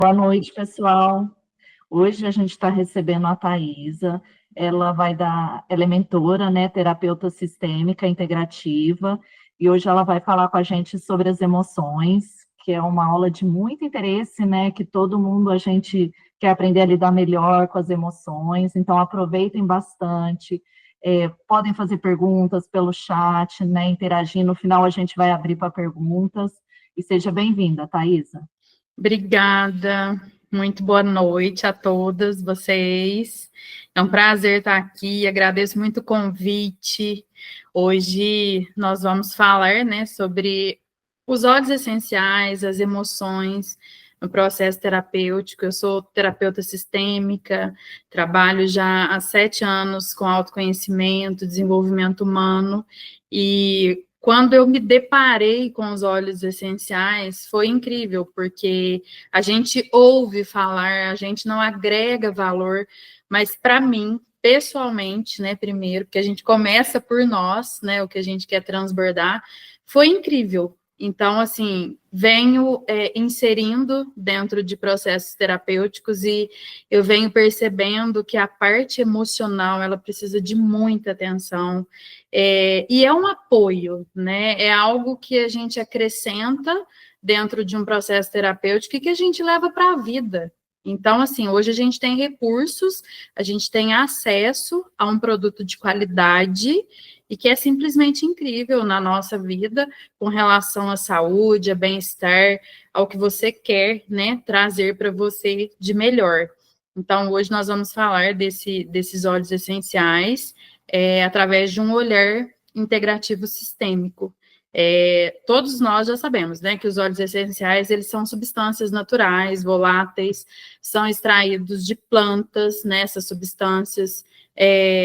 Boa noite, pessoal. Hoje a gente está recebendo a Thaisa. Ela é mentora, né, terapeuta sistêmica integrativa, e hoje ela vai falar com a gente sobre as emoções, que é uma aula de muito interesse, né, que todo mundo a gente quer aprender a lidar melhor com as emoções, então aproveitem bastante. Podem fazer perguntas pelo chat, né, interagir. No final a gente vai abrir para perguntas. E seja bem-vinda, Thaisa. Obrigada, muito boa noite a todas vocês. É um prazer estar aqui, agradeço muito o convite. Hoje nós vamos falar, né, sobre os óleos essenciais, as emoções no processo terapêutico. Eu sou terapeuta sistêmica, trabalho já há 7 anos com autoconhecimento, desenvolvimento humano, e quando eu me deparei com os óleos essenciais, foi incrível, porque a gente ouve falar, a gente não agrega valor, mas para mim, pessoalmente, né, primeiro, porque a gente começa por nós, né, o que a gente quer transbordar, foi incrível. Então, assim, venho inserindo dentro de processos terapêuticos e eu venho percebendo que a parte emocional, ela precisa de muita atenção, e é um apoio, né? É algo que a gente acrescenta dentro de um processo terapêutico e que a gente leva para a vida. Então, assim, hoje a gente tem recursos, a gente tem acesso a um produto de qualidade e que é simplesmente incrível na nossa vida com relação à saúde, a bem-estar, ao que você quer, né, trazer para você de melhor. Então, hoje nós vamos falar desses óleos essenciais, através de um olhar integrativo sistêmico. Todos nós já sabemos, né, que os óleos essenciais, eles são substâncias naturais, voláteis, são extraídos de plantas, né, essas substâncias,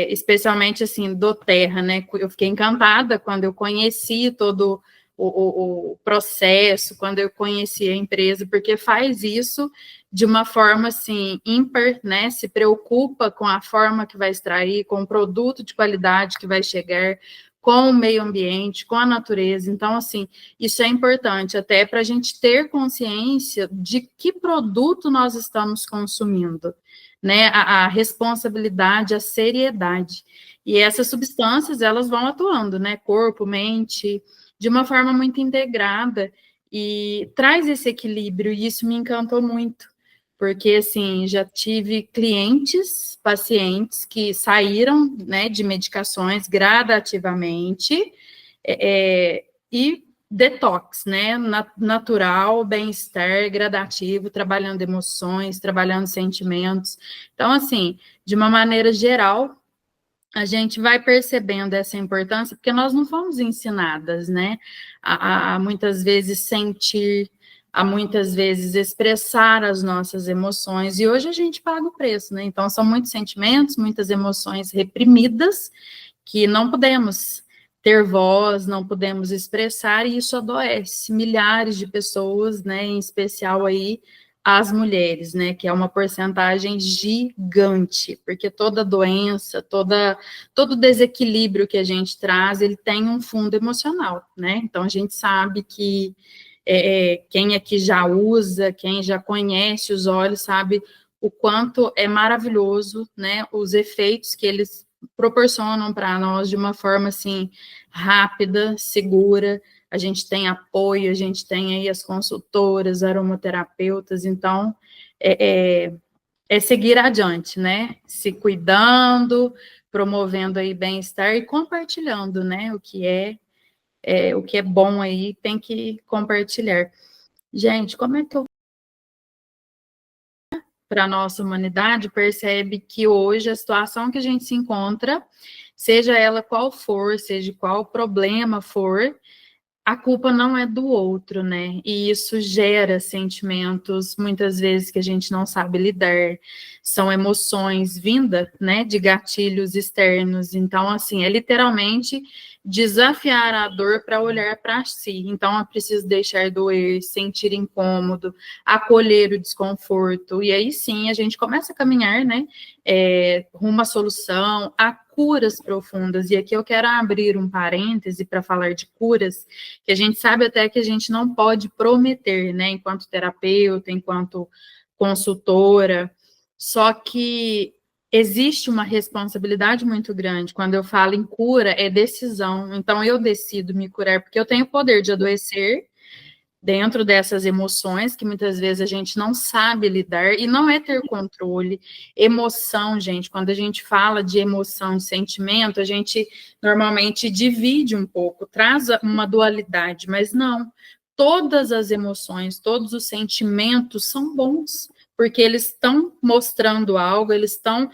especialmente, assim, do terra, né, eu fiquei encantada quando eu conheci todo o processo, quando eu conheci a empresa, porque faz isso de uma forma, assim, ímpar, né, se preocupa com a forma que vai extrair, com o produto de qualidade que vai chegar, com o meio ambiente, com a natureza. Então, assim, isso é importante até para a gente ter consciência de que produto nós estamos consumindo, né, a responsabilidade, a seriedade. E essas substâncias, elas vão atuando, né, corpo, mente, de uma forma muito integrada, e traz esse equilíbrio, e isso me encantou muito, porque, assim, já tive clientes, pacientes que saíram, né, de medicações gradativamente, e detox, né, natural, bem-estar, gradativo, trabalhando emoções, trabalhando sentimentos. Então, assim, de uma maneira geral, a gente vai percebendo essa importância, porque nós não fomos ensinadas, né, a muitas vezes sentir, a muitas vezes expressar as nossas emoções, e hoje a gente paga o preço, né, então são muitos sentimentos, muitas emoções reprimidas, que não podemos ter voz, não podemos expressar, e isso adoece milhares de pessoas, né, em especial aí as mulheres, né, que é uma porcentagem gigante, porque toda doença, todo desequilíbrio que a gente traz, ele tem um fundo emocional, né, então a gente sabe que quem aqui já usa, quem já conhece os óleos, sabe o quanto é maravilhoso, né, os efeitos que eles proporcionam para nós de uma forma, assim, rápida, segura. A gente tem apoio, a gente tem aí as consultoras, aromaterapeutas, então é seguir adiante, né? Se cuidando, promovendo aí bem-estar e compartilhando, né? O que é bom aí tem que compartilhar. Gente, como é que eu para a nossa humanidade percebe que hoje a situação que a gente se encontra, seja ela qual for, seja qual problema for, a culpa não é do outro, né? E isso gera sentimentos, muitas vezes, que a gente não sabe lidar. São emoções vindas, né, de gatilhos externos. Então, assim, é literalmente desafiar a dor para olhar para si. Então, é preciso deixar doer, sentir incômodo, acolher o desconforto. E aí, sim, a gente começa a caminhar, né, rumo à solução, a curas profundas. E aqui eu quero abrir um parêntese para falar de curas, que a gente sabe até que a gente não pode prometer, né, enquanto terapeuta, enquanto consultora, só que existe uma responsabilidade muito grande. Quando eu falo em cura, é decisão. Então, eu decido me curar, porque eu tenho o poder de adoecer dentro dessas emoções que muitas vezes a gente não sabe lidar, e não é ter controle. Emoção, gente, quando a gente fala de emoção, de sentimento, a gente normalmente divide um pouco, traz uma dualidade, mas não. Todas as emoções, todos os sentimentos são bons, porque eles estão mostrando algo, eles estão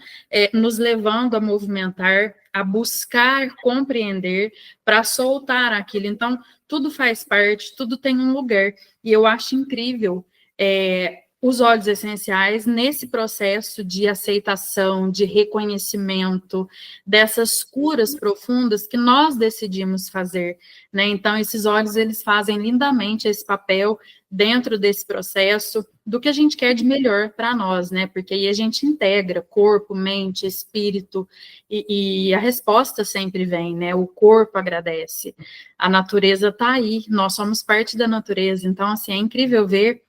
nos levando a movimentar, a buscar compreender, para soltar aquilo. Então, tudo faz parte, tudo tem um lugar. E eu acho incrível os óleos essenciais nesse processo de aceitação, de reconhecimento, dessas curas profundas que nós decidimos fazer, né? Então, esses óleos, eles fazem lindamente esse papel dentro desse processo do que a gente quer de melhor para nós, né? Porque aí a gente integra corpo, mente, espírito, e a resposta sempre vem, né? O corpo agradece, a natureza está aí, nós somos parte da natureza, então, assim, é incrível ver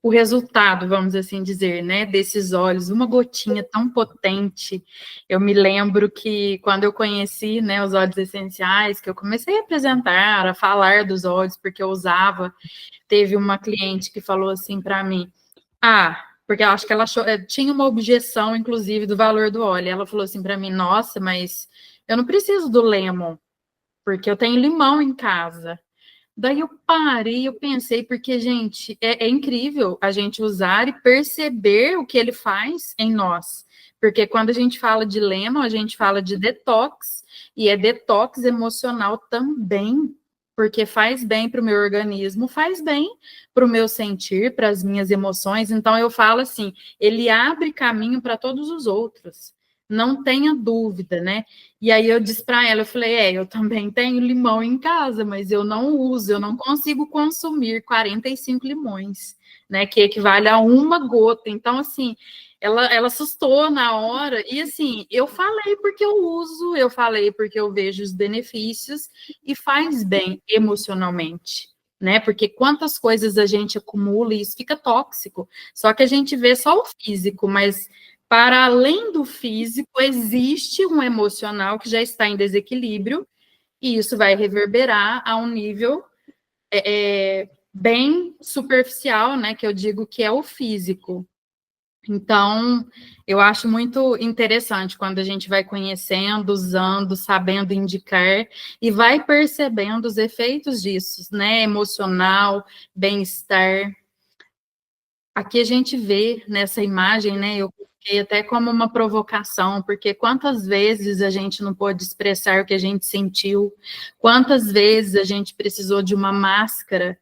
o resultado, vamos assim dizer, né, desses óleos, uma gotinha tão potente. Eu me lembro que quando eu conheci, né, os óleos essenciais, que eu comecei a apresentar, a falar dos óleos, porque eu usava, teve uma cliente que falou assim para mim, porque eu acho que ela tinha uma objeção, inclusive, do valor do óleo. Ela falou assim para mim, nossa, mas eu não preciso do lemon, porque eu tenho limão em casa. Daí eu parei, eu pensei, porque, gente, é incrível a gente usar e perceber o que ele faz em nós. Porque quando a gente fala de lemon, a gente fala de detox, e é detox emocional também, porque faz bem para o meu organismo, faz bem para o meu sentir, para as minhas emoções. Então eu falo assim, ele abre caminho para todos os outros. Não tenha dúvida, né? E aí eu disse para ela, eu falei, eu também tenho limão em casa, mas eu não uso, eu não consigo consumir 45 limões, né? Que equivale a uma gota. Então, assim, ela assustou na hora, e assim, eu falei porque eu uso, eu falei porque eu vejo os benefícios, e faz bem emocionalmente, né? Porque quantas coisas a gente acumula e isso fica tóxico. Só que a gente vê só o físico, mas para além do físico, existe um emocional que já está em desequilíbrio, e isso vai reverberar a um nível bem superficial, né? Que eu digo que é o físico. Então, eu acho muito interessante quando a gente vai conhecendo, usando, sabendo indicar, e vai percebendo os efeitos disso, né? Emocional, bem-estar. Aqui a gente vê nessa imagem, né? Eu coloquei até como uma provocação, porque quantas vezes a gente não pôde expressar o que a gente sentiu, quantas vezes a gente precisou de uma máscara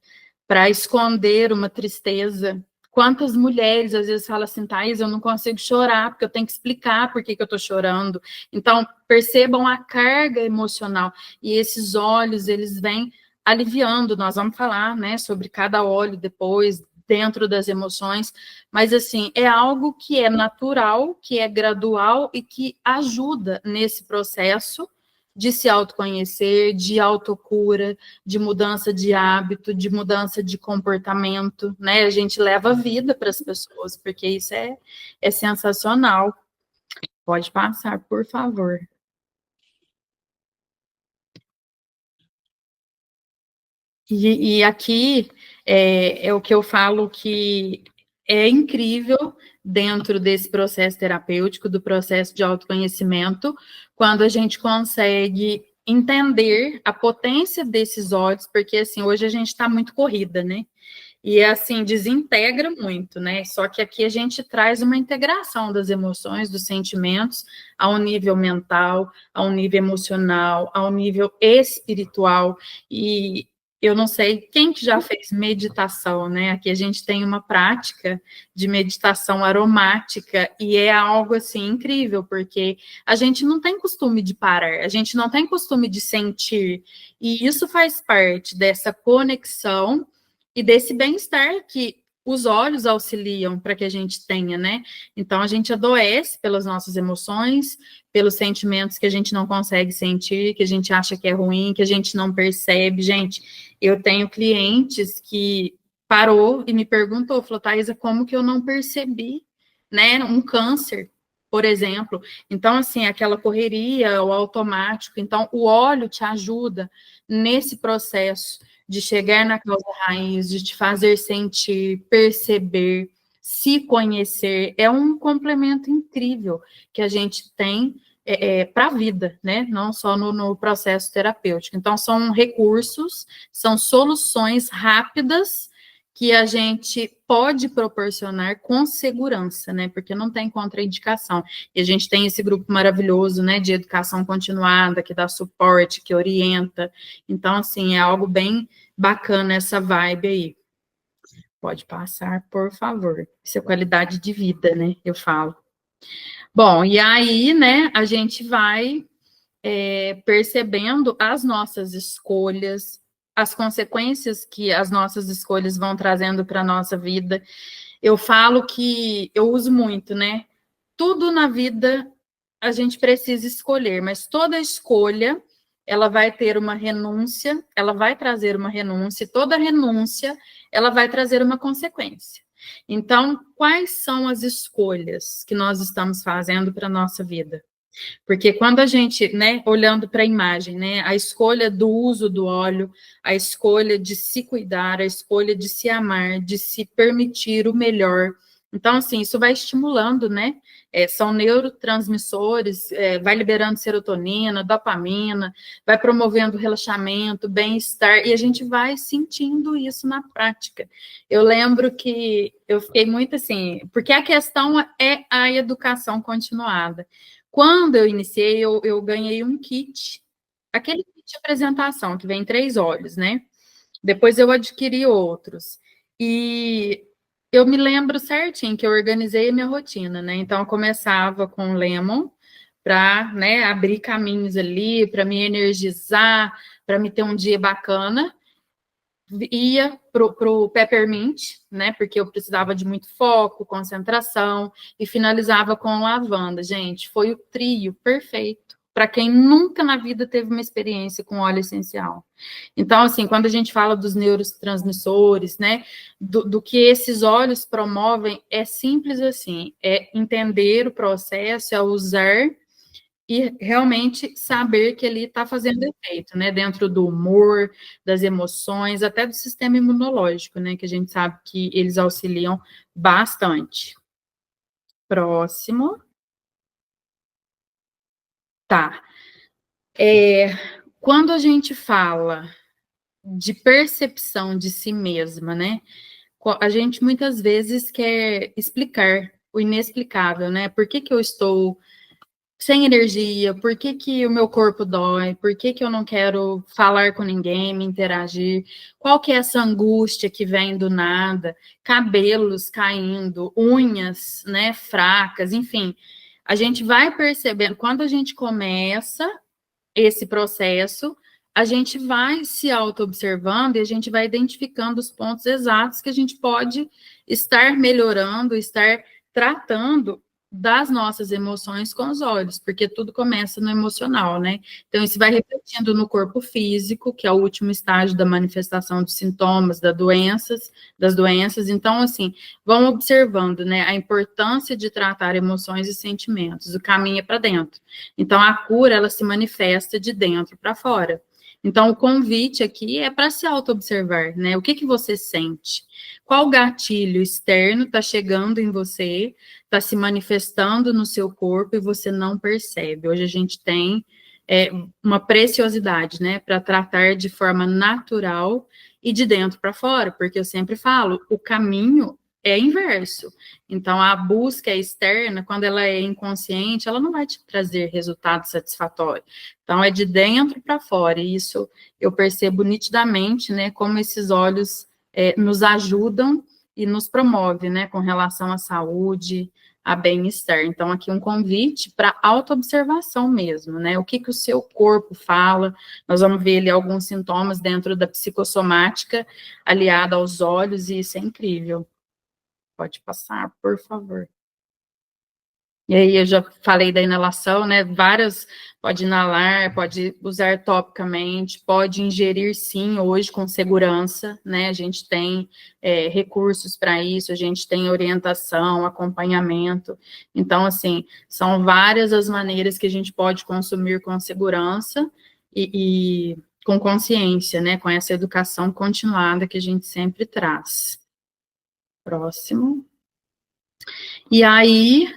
para esconder uma tristeza. Quantas mulheres às vezes falam assim, Thaís, eu não consigo chorar, porque eu tenho que explicar por que eu estou chorando. Então, percebam a carga emocional. E esses óleos, eles vêm aliviando. Nós vamos falar, né, sobre cada óleo depois, dentro das emoções, mas assim, é algo que é natural, que é gradual e que ajuda nesse processo de se autoconhecer, de autocura, de mudança de hábito, de mudança de comportamento, né? A gente leva a vida para as pessoas, porque isso é sensacional. Pode passar, por favor. E aqui é o que eu falo que é incrível dentro desse processo terapêutico, do processo de autoconhecimento, quando a gente consegue entender a potência desses óleos, porque assim, hoje a gente está muito corrida, né? E assim, desintegra muito, né? Só que aqui a gente traz uma integração das emoções, dos sentimentos, a um nível mental, a um nível emocional, a um nível espiritual. E eu não sei quem que já fez meditação, né? Aqui a gente tem uma prática de meditação aromática e é algo assim incrível, porque a gente não tem costume de parar, a gente não tem costume de sentir, e isso faz parte dessa conexão e desse bem-estar que os olhos auxiliam para que a gente tenha, né? Então, a gente adoece pelas nossas emoções, pelos sentimentos que a gente não consegue sentir, que a gente acha que é ruim, que a gente não percebe. Gente, eu tenho clientes que parou e me perguntou, falou, Thaisa, como que eu não percebi, né, um câncer, por exemplo? Então, assim, aquela correria, o automático, então, o óleo te ajuda nesse processo de chegar na causa raiz, de te fazer sentir, perceber, se conhecer, é um complemento incrível que a gente tem para a vida, né? Não só no processo terapêutico. Então, são recursos, são soluções rápidas que a gente pode proporcionar com segurança, né? Porque não tem contraindicação. E a gente tem esse grupo maravilhoso, né, de educação continuada, que dá suporte, que orienta. Então, assim, é algo bem bacana essa vibe aí. Pode passar, por favor. Isso é qualidade de vida, né? Eu falo. Bom, e aí, né, a gente vai percebendo as nossas escolhas, as consequências que as nossas escolhas vão trazendo para a nossa vida. Eu falo que eu uso muito, né? Tudo na vida a gente precisa escolher, mas toda escolha ela vai ter uma renúncia, ela vai trazer uma renúncia, e toda renúncia ela vai trazer uma consequência. Então, quais são as escolhas que nós estamos fazendo para a nossa vida? Porque quando a gente, né, olhando para a imagem, né, a escolha do uso do óleo, a escolha de se cuidar, a escolha de se amar, de se permitir o melhor. Então, assim, isso vai estimulando, né? São neurotransmissores, vai liberando serotonina, dopamina, vai promovendo relaxamento, bem-estar, e a gente vai sentindo isso na prática. Eu lembro que eu fiquei muito assim, porque a questão é a educação continuada. Quando eu iniciei, eu ganhei um kit, aquele kit de apresentação, que vem 3 óleos, né? Depois eu adquiri outros. E eu me lembro certinho que eu organizei a minha rotina, né? Então, eu começava com lemon, para, né, abrir caminhos ali, para me energizar, para me ter um dia bacana. Ia pro peppermint, né? Porque eu precisava de muito foco, concentração, e finalizava com lavanda. Gente, foi o trio perfeito para quem nunca na vida teve uma experiência com óleo essencial. Então, assim, quando a gente fala dos neurotransmissores, né, do que esses óleos promovem, é simples assim, é entender o processo, é usar e realmente saber que ele está fazendo efeito, né? Dentro do humor, das emoções, até do sistema imunológico, né? Que a gente sabe que eles auxiliam bastante. Próximo. Tá. Quando a gente fala de percepção de si mesma, né? A gente muitas vezes quer explicar o inexplicável, né? Por que eu estou sem energia, por que que o meu corpo dói, por que que eu não quero falar com ninguém, me interagir, qual que é essa angústia que vem do nada, cabelos caindo, unhas, né, fracas, enfim, a gente vai percebendo, quando a gente começa esse processo, a gente vai se auto-observando e a gente vai identificando os pontos exatos que a gente pode estar melhorando, estar tratando das nossas emoções com os olhos, porque tudo começa no emocional, né? Então, isso vai refletindo no corpo físico, que é o último estágio da manifestação dos sintomas, das doenças. Então, assim, vão observando, né, a importância de tratar emoções e sentimentos. O caminho é para dentro. Então, a cura, ela se manifesta de dentro para fora. Então, o convite aqui é para se auto-observar, né? O que que você sente? Qual gatilho externo está chegando em você, está se manifestando no seu corpo e você não percebe? Hoje a gente tem uma preciosidade, né? Para tratar de forma natural e de dentro para fora, porque eu sempre falo, o caminho é inverso. Então, a busca externa, quando ela é inconsciente, ela não vai te trazer resultado satisfatório. Então, é de dentro para fora, e isso eu percebo nitidamente, né, como esses olhos nos ajudam e nos promovem, né, com relação à saúde, a bem-estar. Então, aqui um convite para autoobservação mesmo, né, o que que o seu corpo fala, nós vamos ver ali alguns sintomas dentro da psicossomática, aliada aos olhos, e isso é incrível. Pode passar, por favor. E aí eu já falei da inalação, né? Várias, pode inalar, pode usar topicamente, pode ingerir sim hoje com segurança, né? A gente tem recursos para isso, a gente tem orientação, acompanhamento. Então, assim, são várias as maneiras que a gente pode consumir com segurança e com consciência, né? Com essa educação continuada que a gente sempre traz. Próximo. E aí,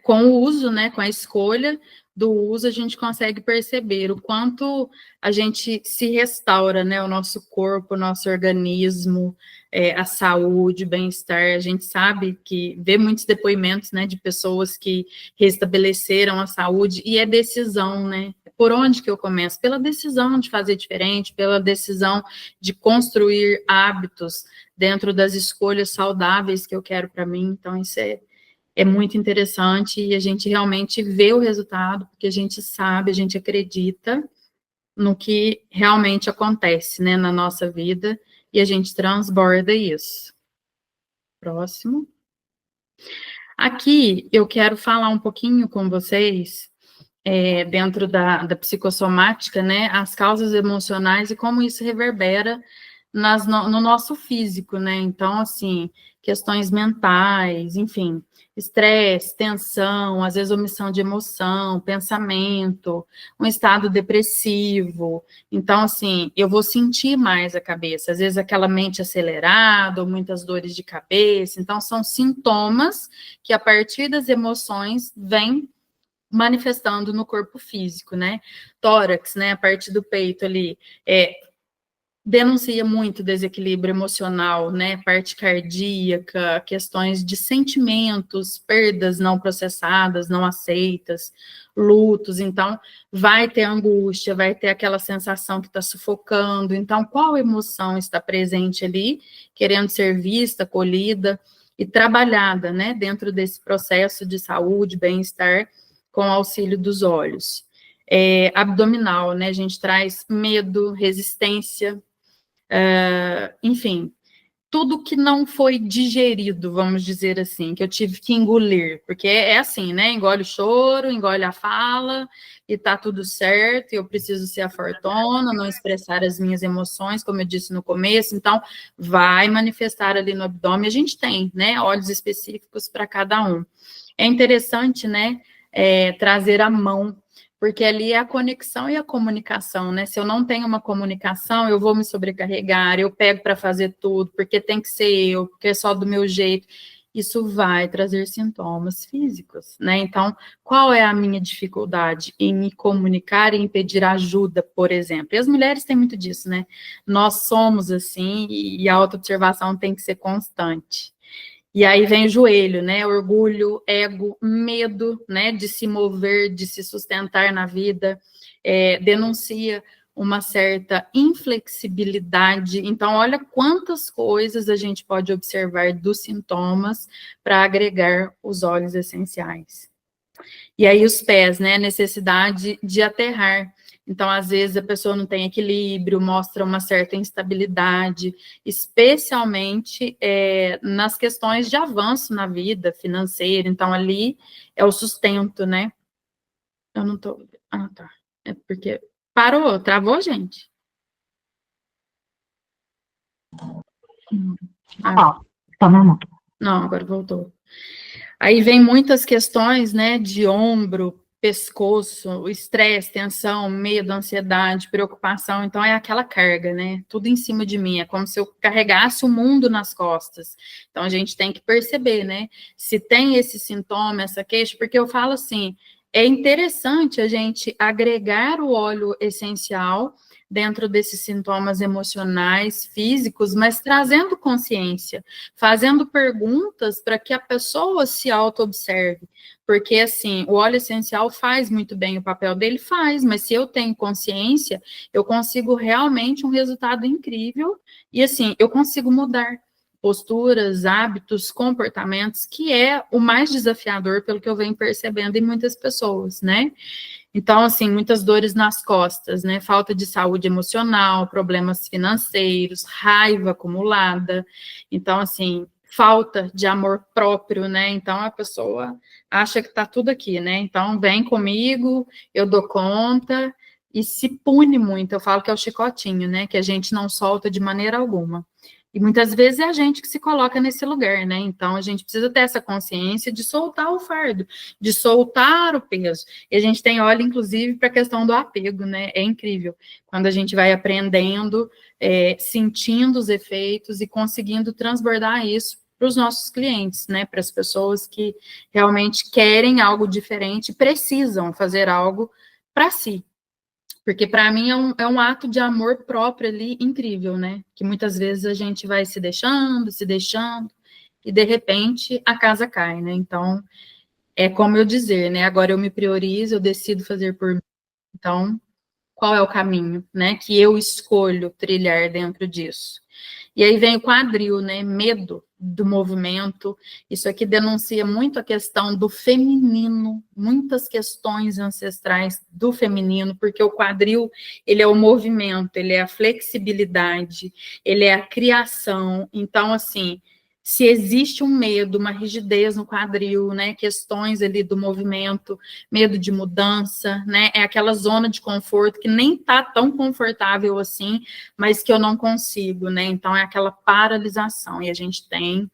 com o uso, né, com a escolha do uso, a gente consegue perceber o quanto a gente se restaura, né, o nosso corpo, o nosso organismo, a saúde, o bem-estar. A gente sabe que vê muitos depoimentos, né, de pessoas que restabeleceram a saúde, e é decisão, né? Por onde que eu começo? Pela decisão de fazer diferente, pela decisão de construir hábitos dentro das escolhas saudáveis que eu quero para mim. Então, isso é muito interessante e a gente realmente vê o resultado, porque a gente sabe, a gente acredita no que realmente acontece, né, na nossa vida, e a gente transborda isso. Próximo. Aqui eu quero falar um pouquinho com vocês, dentro da psicossomática, né, as causas emocionais e como isso reverbera no nosso físico, né? Então, assim, questões mentais, enfim, estresse, tensão, às vezes omissão de emoção, pensamento, um estado depressivo. Então, assim, eu vou sentir mais a cabeça, às vezes aquela mente acelerada, ou muitas dores de cabeça. Então, são sintomas que, a partir das emoções, vêm manifestando no corpo físico, né? Tórax, né? A parte do peito ali, denuncia muito desequilíbrio emocional, né? Parte cardíaca, questões de sentimentos, perdas não processadas, não aceitas, lutos. Então, vai ter angústia, vai ter aquela sensação que está sufocando. Então, qual emoção está presente ali, querendo ser vista, acolhida e trabalhada, né? Dentro desse processo de saúde, bem-estar, com auxílio dos olhos. Abdominal, né? A gente traz medo, resistência, enfim, tudo que não foi digerido, vamos dizer assim, que eu tive que engolir, porque é assim, né? Engole o choro, engole a fala, e tá tudo certo, e eu preciso ser a fortuna, não expressar as minhas emoções, como eu disse no começo, então vai manifestar ali no abdômen. A gente tem, né, óleos específicos para cada um. É interessante, né, trazer a mão, porque ali é a conexão e a comunicação, né? Se eu não tenho uma comunicação, eu vou me sobrecarregar, eu pego para fazer tudo, porque tem que ser eu, porque é só do meu jeito. Isso vai trazer sintomas físicos, né? Então, qual é a minha dificuldade em me comunicar e em pedir ajuda, por exemplo? E as mulheres têm muito disso, né? Nós somos assim, e a autoobservação tem que ser constante. E aí vem o joelho, né? Orgulho, ego, medo, né? De se mover, de se sustentar na vida, denuncia uma certa inflexibilidade. Então, olha quantas coisas a gente pode observar dos sintomas para agregar os óleos essenciais. E aí os pés, né? Necessidade de aterrar. Então, às vezes, a pessoa não tem equilíbrio, mostra uma certa instabilidade, especialmente nas questões de avanço na vida financeira. Então, ali é o sustento, né? Eu não tô... Ah, tá. É porque... Parou, travou, gente? Tá normal. Não, agora voltou. Aí vem muitas questões, né, de ombro, pescoço, estresse, tensão, medo, ansiedade, preocupação. Então, é aquela carga, né? Tudo em cima de mim. É como se eu carregasse o mundo nas costas. Então, a gente tem que perceber, né? Se tem esse sintoma, essa queixa, porque eu falo assim, é interessante a gente agregar o óleo essencial dentro desses sintomas emocionais, físicos, mas trazendo consciência, fazendo perguntas para que a pessoa se auto-observe. Porque, assim, o óleo essencial faz muito bem o papel dele, faz, mas se eu tenho consciência, eu consigo realmente um resultado incrível e, assim, eu consigo mudar posturas, hábitos, comportamentos, que é o mais desafiador, pelo que eu venho percebendo em muitas pessoas, né? Então, assim, muitas dores nas costas, né? Falta de saúde emocional, problemas financeiros, raiva acumulada. Então, assim, falta de amor próprio, né? Então a pessoa acha que tá tudo aqui, né? Então vem comigo, eu dou conta e se pune muito. Eu falo que é o chicotinho, né? Que a gente não solta de maneira alguma. E muitas vezes é a gente que se coloca nesse lugar, né? Então a gente precisa ter essa consciência de soltar o fardo, de soltar o peso. E a gente tem olha, inclusive, para a questão do apego, né? É incrível. Quando a gente vai aprendendo, sentindo os efeitos e conseguindo transbordar isso para os nossos clientes, né? Para as pessoas que realmente querem algo diferente, precisam fazer algo para si. Porque para mim é um ato de amor próprio ali incrível, né? Que muitas vezes a gente vai se deixando, e de repente a casa cai, né? Então, é como eu dizer, né? Agora eu me priorizo, eu decido fazer por mim. Então, qual é o caminho, né? Que eu escolho trilhar dentro disso. E aí vem o quadril, né? Medo do movimento. Isso aqui denuncia muito a questão do feminino, muitas questões ancestrais do feminino, porque o quadril, ele é o movimento, ele é a flexibilidade, ele é a criação. Então, assim, se existe um medo, uma rigidez no quadril, né? Questões ali do movimento, medo de mudança, né? É aquela zona de conforto que nem tá tão confortável assim, mas que eu não consigo, né? Então é aquela paralisação e a gente tem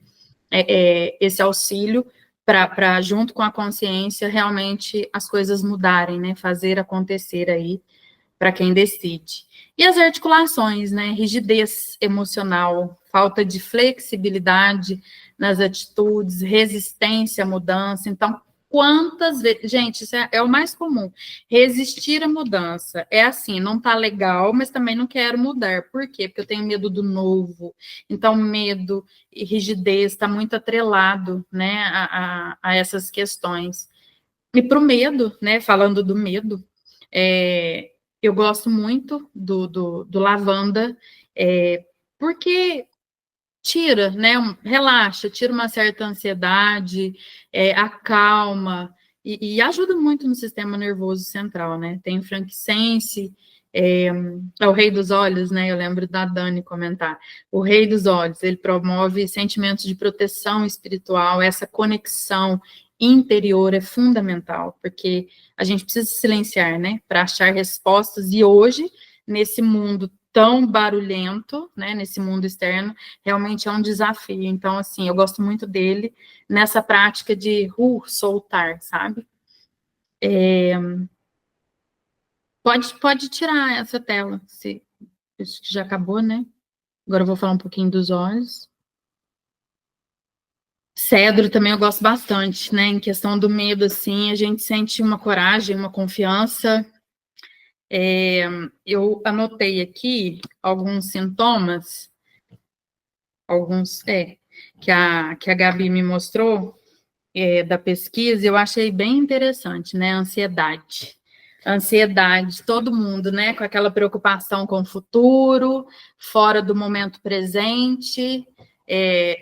esse auxílio para junto com a consciência realmente as coisas mudarem, né? Fazer acontecer aí para quem decide. E as articulações, né? Rigidez emocional, falta de flexibilidade nas atitudes, resistência à mudança. Então, quantas vezes. Gente, isso é o mais comum. Resistir à mudança. É assim, não tá legal, mas também não quero mudar. Por quê? Porque eu tenho medo do novo. Então, medo e rigidez está muito atrelado, né, a essas questões. E para o medo, né? Falando do medo, eu gosto muito do lavanda, porque tira, né? Relaxa, tira uma certa ansiedade, acalma e ajuda muito no sistema nervoso central, né? Tem o frankincense, é o rei dos olhos, né? Eu lembro da Dani comentar. O rei dos olhos, ele promove sentimentos de proteção espiritual, essa conexão interior é fundamental, porque a gente precisa se silenciar, né? Para achar respostas, e hoje, nesse mundo tão barulhento, né? Nesse mundo externo, realmente é um desafio. Então, assim, eu gosto muito dele nessa prática de soltar, sabe? Pode tirar essa tela, se acho que já acabou, né? Agora eu vou falar um pouquinho dos olhos. Cedro também eu gosto bastante, né? Em questão do medo, assim, a gente sente uma coragem, uma confiança. Eu anotei aqui alguns sintomas, que a Gabi me mostrou, da pesquisa, eu achei bem interessante, né? Ansiedade, todo mundo, né? Com aquela preocupação com o futuro, fora do momento presente.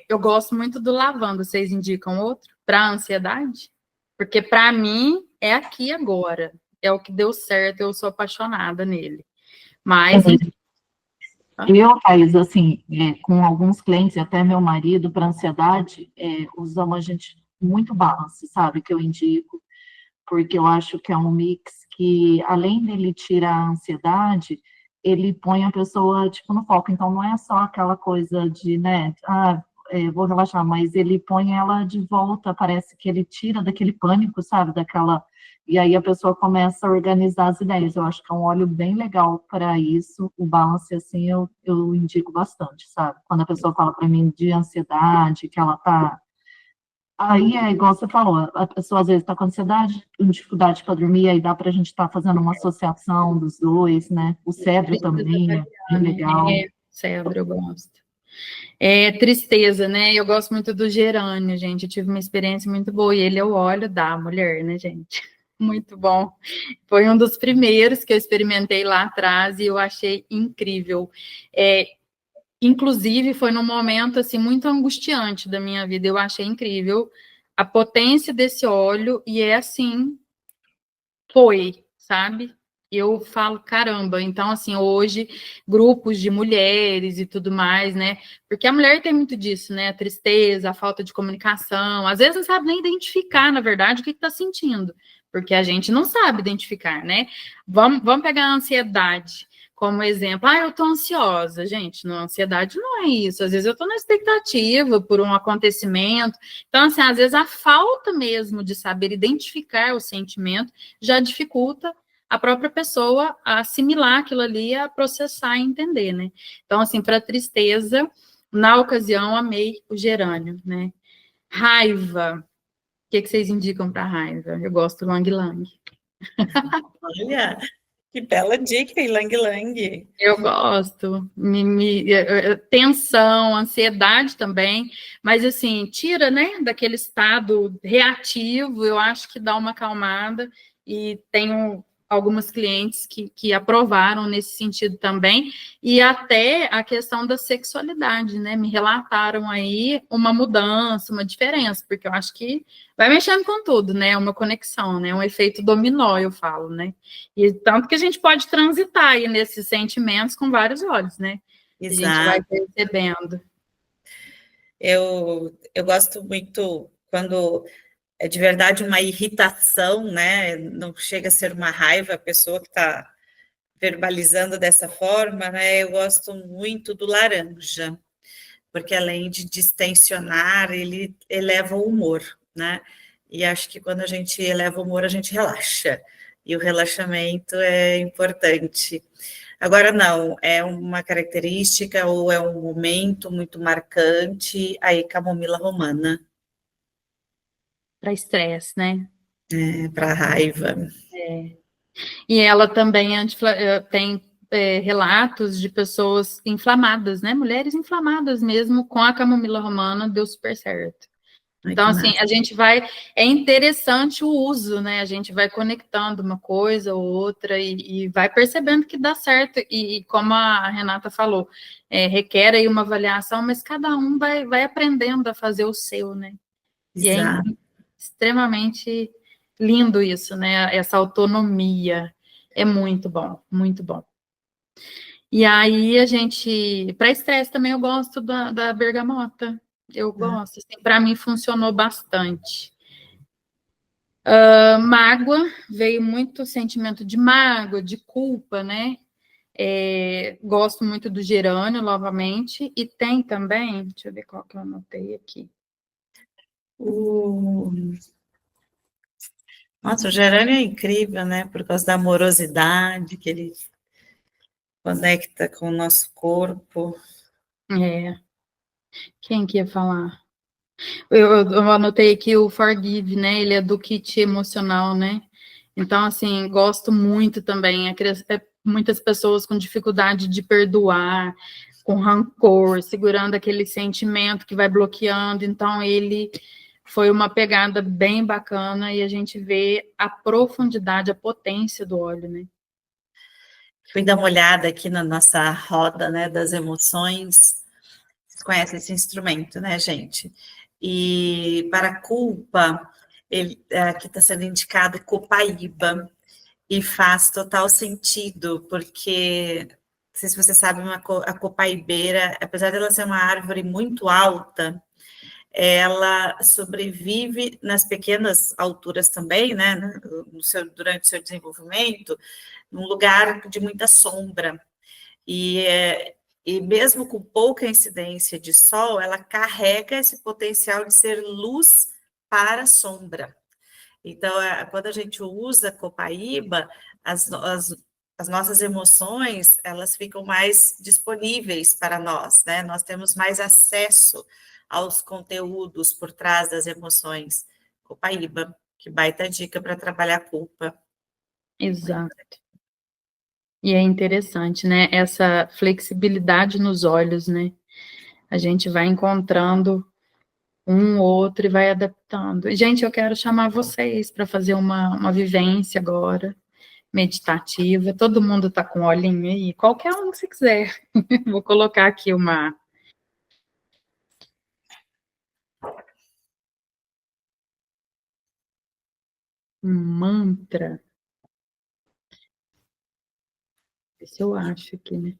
Eu gosto muito do lavanda, vocês indicam outro para ansiedade? Porque para mim é aqui agora, é o que deu certo, eu sou apaixonada nele. Mas, enfim, Eu, Thaís, assim, com alguns clientes, e até meu marido, para ansiedade, usamos a gente muito balance, sabe? Que eu indico, porque eu acho que é um mix que, além dele tirar a ansiedade, ele põe a pessoa, tipo, no foco. Então, não é só aquela coisa de, né, vou relaxar, mas ele põe ela de volta, parece que ele tira daquele pânico, sabe, daquela... E aí a pessoa começa a organizar as ideias. Eu acho que é um óleo bem legal para isso. O balance, assim, eu indico bastante, sabe? Quando a pessoa fala para mim de ansiedade, que ela tá... Aí é igual você falou, a pessoa às vezes está com ansiedade, com dificuldade para dormir, aí dá para a gente estar fazendo uma associação dos dois, né? O cedro também é bem legal. cedro, eu gosto. Tristeza, né? Eu gosto muito do gerânio, gente. Eu tive uma experiência muito boa. E ele é o óleo da mulher, né, gente? Muito bom. Foi um dos primeiros que eu experimentei lá atrás e eu achei incrível. Inclusive, foi num momento, assim, muito angustiante da minha vida. Eu achei incrível a potência desse óleo e assim, sabe? eu falo, caramba, então, assim, hoje, grupos de mulheres e tudo mais, né? Porque a mulher tem muito disso, né? A tristeza, a falta de comunicação, às vezes não sabe nem identificar, na verdade, o que está sentindo, porque a gente não sabe identificar, né? Vamos pegar a ansiedade como exemplo. Ah, eu tô ansiosa. Gente, não, ansiedade não é isso. Às vezes eu tô na expectativa por um acontecimento. Então, assim, às vezes a falta mesmo de saber identificar o sentimento já dificulta a própria pessoa a assimilar aquilo ali, a processar e entender, né? Então, assim, para tristeza, na ocasião, amei o gerânio, né? Raiva. O que vocês indicam para raiva? Eu gosto do Lang Lang. Olha, que bela dica, Ilang Lang. Eu gosto, tensão, ansiedade também, mas assim, tira, né, daquele estado reativo, eu acho que dá uma acalmada, e tenho algumas clientes que aprovaram nesse sentido também, e até a questão da sexualidade, né, me relataram aí uma mudança, uma diferença, porque eu acho que vai mexendo com tudo, né, uma conexão, né, um efeito dominó, eu falo, né. E tanto que a gente pode transitar aí nesses sentimentos com vários olhos, né? A gente vai Exato. percebendo. Eu gosto muito quando é de verdade uma irritação, né? Não chega a ser uma raiva, a pessoa que está verbalizando dessa forma, né? Eu gosto muito do laranja, porque além de distensionar, ele eleva o humor, né? E acho que quando a gente eleva o humor, a gente relaxa. E o relaxamento é importante. Agora, não, é uma característica ou é um momento muito marcante, aí camomila romana, Para estresse, né? para raiva. É. E ela também tem relatos de pessoas inflamadas, né? Mulheres inflamadas mesmo, com a camomila romana, deu super certo. Ai, Então, que assim, massa. a gente vai. É interessante o uso, né? A gente vai conectando uma coisa ou outra e vai percebendo que dá certo. E como a Renata falou, requer aí uma avaliação, mas cada um vai aprendendo a fazer o seu, né? E é Exato. extremamente lindo isso, né? Essa autonomia. É muito bom, muito bom. E aí a gente, para estresse também eu gosto da bergamota. Eu gosto, assim, para mim funcionou bastante. Mágoa, veio muito sentimento de mágoa, de culpa, né? Gosto muito do gerânio, novamente, e tem também, deixa eu ver qual que eu anotei aqui. Nossa, o gerânio é incrível, né? Por causa da amorosidade que ele conecta com o nosso corpo. É, quem que ia falar? Eu anotei aqui o Forgive, né? Ele é do kit emocional, né? Então, assim, gosto muito também. Muitas pessoas com dificuldade de perdoar, com rancor, segurando aquele sentimento que vai bloqueando. Então, ele foi uma pegada bem bacana e a gente vê a profundidade, a potência do óleo, né? Fui dar uma olhada aqui na nossa roda, né, das emoções. Vocês conhecem esse instrumento, né, gente? E para a culpa, ele aqui está sendo indicado copaíba, e faz total sentido, porque, não sei se você sabe, a copaibeira, apesar dela ser uma árvore muito alta, ela sobrevive nas pequenas alturas também, né, durante o seu desenvolvimento, num lugar de muita sombra. E, e mesmo com pouca incidência de sol, ela carrega esse potencial de ser luz para a sombra. Então, quando a gente usa copaíba, as nossas emoções, elas ficam mais disponíveis para nós, né? Nós temos mais acesso aos conteúdos por trás das emoções. Copaíba, que baita dica para trabalhar a culpa. Exato. E é interessante, né? Essa flexibilidade nos olhos, né? A gente vai encontrando um outro e vai adaptando. Gente, eu quero chamar vocês para fazer uma vivência agora, meditativa. Todo mundo está com olhinho aí, qualquer um que você quiser. Vou colocar aqui um mantra. Ver se eu acho aqui, né?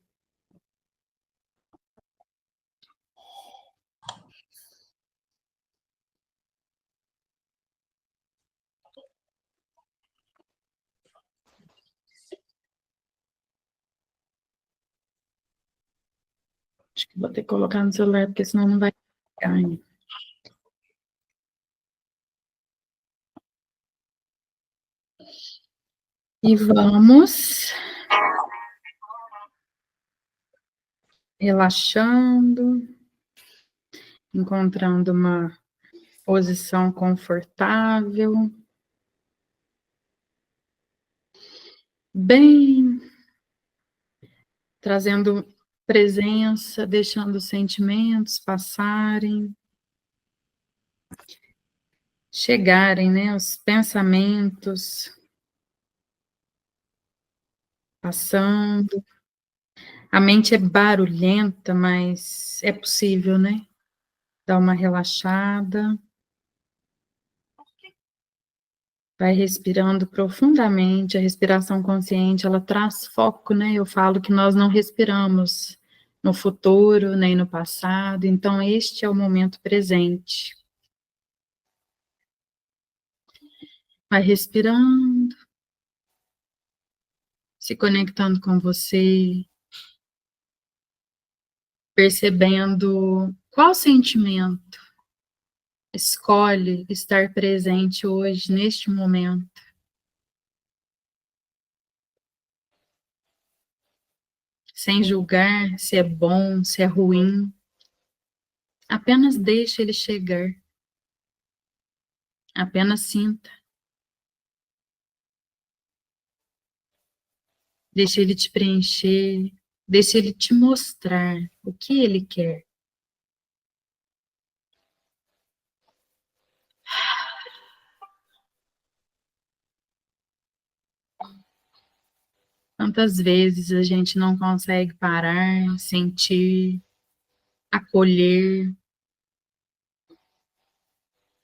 Acho que vou ter que colocar no celular, porque senão não vai ficar ainda. E vamos relaxando, encontrando uma posição confortável, bem, trazendo presença, deixando os sentimentos passarem, chegarem, né, os pensamentos passando. A mente é barulhenta, mas é possível, né? Dar uma relaxada. Vai respirando profundamente. A respiração consciente, ela traz foco, né? Eu falo que nós não respiramos no futuro, nem no passado. Então, este é o momento presente. Vai respirando, se conectando com você, percebendo qual sentimento escolhe estar presente hoje, neste momento. Sem julgar se é bom, se é ruim. Apenas deixe ele chegar. Apenas sinta. Deixe ele te preencher. Deixe ele te mostrar o que ele quer. Quantas vezes a gente não consegue parar, sentir, acolher,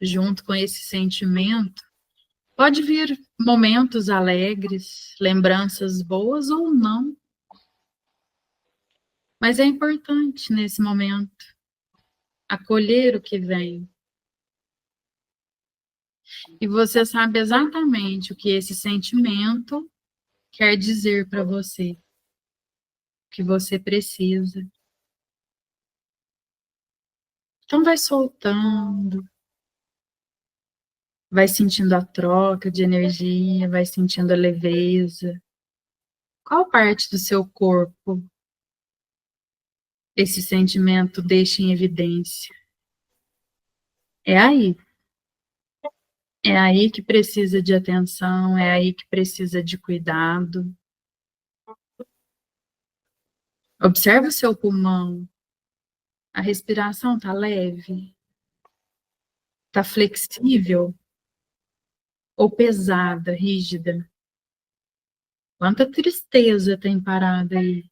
junto com esse sentimento? Pode vir momentos alegres, lembranças boas ou não, mas é importante nesse momento acolher o que vem. E você sabe exatamente o que esse sentimento quer dizer para você, o que você precisa. Então vai soltando, vai sentindo a troca de energia, vai sentindo a leveza. Qual parte do seu corpo esse sentimento deixa em evidência? É aí. É aí que precisa de atenção, é aí que precisa de cuidado. Observe o seu pulmão. A respiração está leve? Está flexível? Ou pesada, rígida? Quanta tristeza tem parada aí?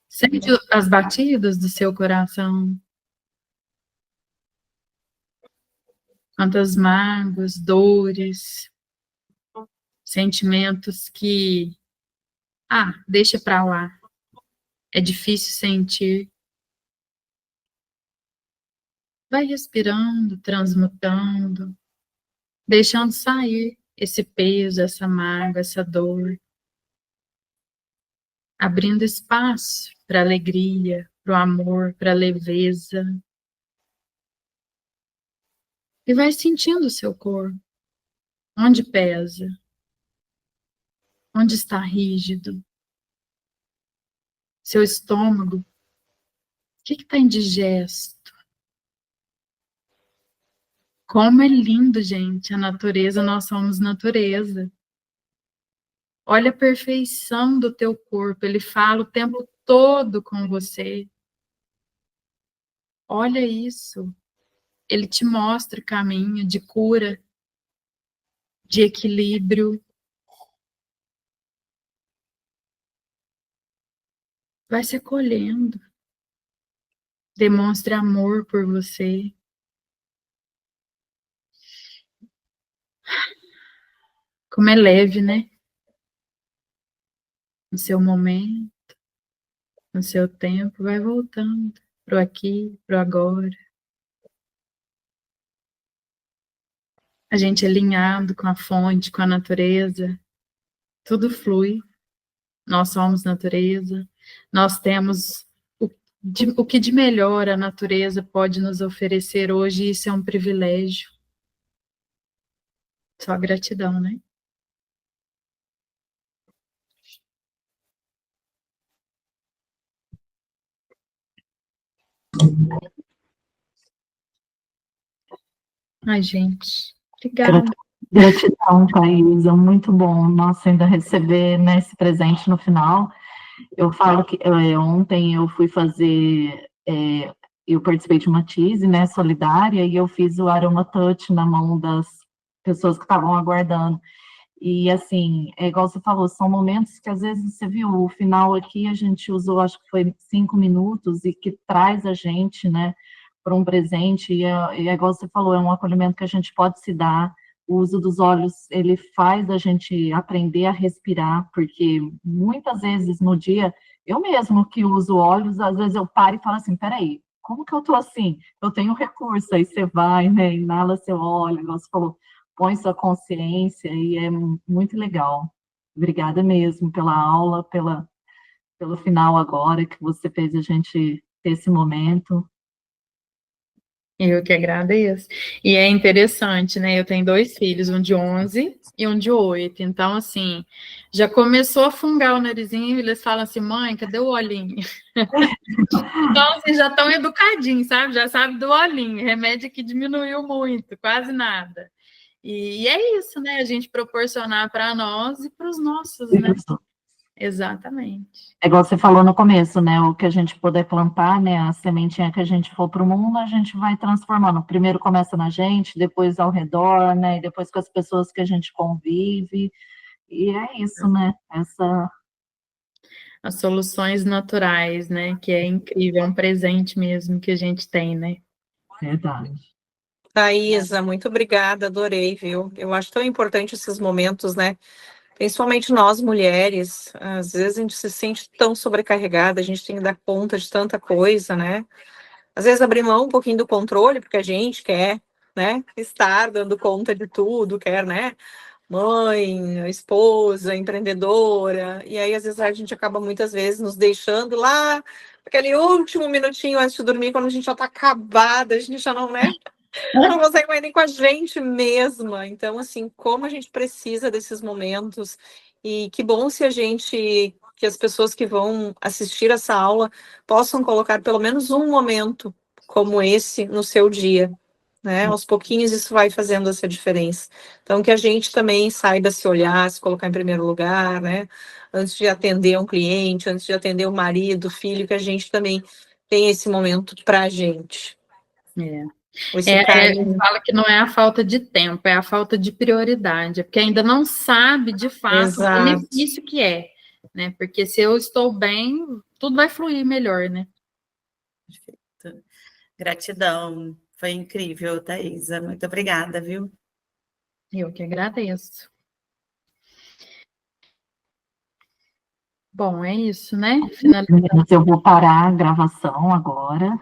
Sente as batidas do seu coração? Quantas mágoas, dores, sentimentos que, deixa pra lá. É difícil sentir. Vai respirando, transmutando, deixando sair esse peso, essa mágoa, essa dor. Abrindo espaço para alegria, para o amor, para a leveza. E vai sentindo o seu corpo. Onde pesa? Onde está rígido? Seu estômago? O que está indigesto? Como é lindo, gente, a natureza, nós somos natureza. Olha a perfeição do teu corpo, ele fala o tempo todo com você. Olha isso. Ele te mostra o caminho de cura, de equilíbrio. Vai se acolhendo. Demonstre amor por você. Como é leve, né? No seu momento, no seu tempo, vai voltando pro aqui, pro agora. A gente alinhado com a fonte, com a natureza, tudo flui. Nós somos natureza, nós temos o que de melhor a natureza pode nos oferecer hoje, e isso é um privilégio. Só gratidão, né? Ai, gente, obrigada. Gratidão, Thaisa, muito bom. Nossa, ainda receber, né, esse presente no final. Eu falo que ontem eu fui fazer, eu participei de uma TISE, né, solidária, e eu fiz o Aroma Touch na mão das pessoas que estavam aguardando. E, assim, é igual você falou, são momentos que, às vezes, você viu, o final aqui a gente usou, acho que foi 5 minutos, e que traz a gente, né, para um presente, e é igual você falou, é um acolhimento que a gente pode se dar. O uso dos olhos, ele faz a gente aprender a respirar, porque muitas vezes no dia, eu mesmo que uso olhos, às vezes eu paro e falo assim, peraí, como que eu tô assim? Eu tenho recurso, aí você vai, né, inala seu óleo, igual você falou, põe sua consciência, e é muito legal. Obrigada mesmo pela aula, pelo final agora, que você fez a gente ter esse momento. Eu que agradeço. E é interessante, né? Eu tenho 2 filhos, um de 11 e um de 8. Então, assim, já começou a fungar o narizinho e eles falam assim, mãe, cadê o olhinho? Então, assim, já estão educadinhos, sabe? Já sabe do olhinho. Remédio que diminuiu muito, quase nada. E é isso, né? A gente proporcionar para nós e para os nossos, né? Isso. Exatamente. É igual você falou no começo, né? O que a gente puder plantar, né? A sementinha que a gente for para o mundo, a gente vai transformando. Primeiro começa na gente, depois ao redor, né? E depois com as pessoas que a gente convive. E é isso, né? As soluções naturais, né? Que é incrível, é um presente mesmo que a gente tem, né? Verdade. Thaisa, muito obrigada, adorei, viu? Eu acho tão importante esses momentos, né? Principalmente nós mulheres, às vezes a gente se sente tão sobrecarregada, a gente tem que dar conta de tanta coisa, né? Às vezes abrir mão um pouquinho do controle, porque a gente quer, né, estar dando conta de tudo, quer, né? Mãe, esposa, empreendedora, e aí às vezes a gente acaba muitas vezes nos deixando lá, aquele último minutinho antes de dormir, quando a gente já tá acabada, a gente já não, né? Não consegue mais nem com a gente mesma. Então, assim, como a gente precisa desses momentos. E que bom se que as pessoas que vão assistir essa aula possam colocar pelo menos um momento como esse no seu dia, né? Aos pouquinhos isso vai fazendo essa diferença. Então, que a gente também saiba se olhar, se colocar em primeiro lugar, né? Antes de atender um cliente, antes de atender o marido, o filho, que a gente também tem esse momento para a gente. Esse carinho. Fala que não é a falta de tempo, é a falta de prioridade, é porque ainda não sabe de fato o Exato. benefício que é, né? Porque se eu estou bem, tudo vai fluir melhor, né? Perfeito. Gratidão. Foi incrível, Thaisa. Muito obrigada, viu? Eu que agradeço. Bom, é isso, né? Eu vou parar a gravação agora.